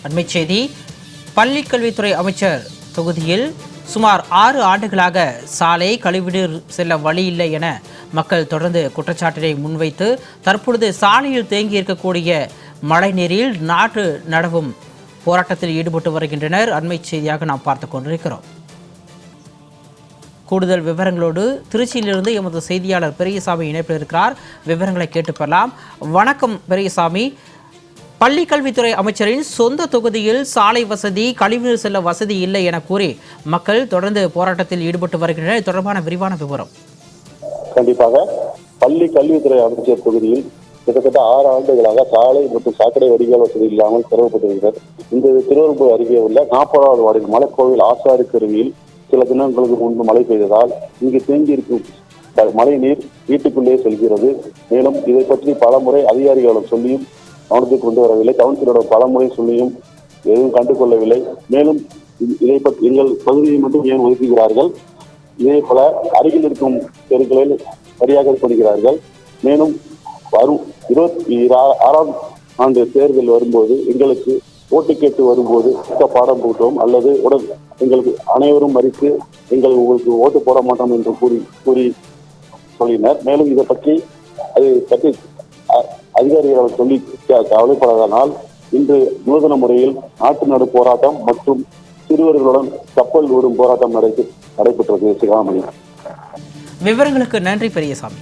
அண்மை செய்தி. பள்ளி கல்வித்துறை அமைச்சர் தொகுதியில் சுமார் 6 ஆண்டுகளாக சாலை கழிவுநீர் செல்ல வழி இல்லை என மக்கள் தொடர்ந்து குற்றச்சாட்டினை முன்வைத்து தற்பொழுது சாலையில் தேங்கி இருக்கக்கூடிய மழைநீரில் நாற்று நடவும் போராட்டத்தில் ஈடுபட்டு வருகின்றனர். அண்மை செய்தியாக நாம் பார்த்து கொண்டிருக்கிறோம். கூடுதல் விவரங்களோடு திருச்சியிலிருந்து எமது செய்தியாளர் பெரியசாமி இணைப்பில் இருக்கிறார். விவரங்களை கேட்டு பெறலாம். வணக்கம் பெரியசாமி. பள்ளி கல்வித்துறை அமைச்சரின் சொந்த தொகுதியில் சாலை வசதி, கழிவுநீர் செல்ல வசதி இல்லை என கூறி மக்கள் தொடர்ந்து போராட்டத்தில் ஈடுபட்டு வருகின்றனர். தொடர்பான விரிவான விவரம். கண்டிப்பாக பள்ளி கல்வித்துறை அமைச்சர் தொகுதியில் கிட்டத்தட்ட 6 ஆண்டுகளாக சாலை மற்றும் சாக்கடை வடிகால் வசதி இல்லாமல் சிரமப்பட்டிருக்கிறார். இந்த திருவெரும்பூர் அருகே உள்ள 40வது வார்டில் மலைக்கோவில் ஆசாரி கருவியில் சில தினங்களுக்கு முன்பு மழை பெய்ததால் இங்கு தேங்கி இருக்கும் மழை நீர் வீட்டுக்குள்ளே செல்கிறது. மேலும் இதை பற்றி பல முறை அதிகாரிகளிடம் சொல்லியும் கவனத்துக்கு கொண்டு வரவில்லை. கவுன்சிலரிடம் பல முறை சொல்லியும் எதுவும் கண்டுகொள்ளவில்லை. மேலும் இதை பற்றி எங்கள் பகுதியை மட்டும் ஏன் ஒதுக்குகிறார்கள், இதே போல அருகில் இருக்கும் தெருக்களில் சரியாக பண்ணுகிறார்கள். மேலும் வரும் 26ஆம் ஆண்டு தேர்தல் வரும்போது எங்களுக்கு ஓட்டு கேட்டு வரும்போது பாடம் போட்டோம் அல்லது எங்களுக்கு அனைவரும் மறித்து உங்களுக்கு ஓட்டு போட மாட்டோம் என்று கூறி சொல்லினர். மேலும் இதை பற்றி அதிகாரிகள் சொல்லி கவலைப்படாதனால் இன்று நூதன முறையில் நாட்டு நடு போராட்டம் மற்றும் சிறுவர்களுடன் கப்பல் ஓடும் போராட்டம் நடைபெற்றது. சிகாமணி. விவரங்களுக்கு நன்றி பெரியசாமி.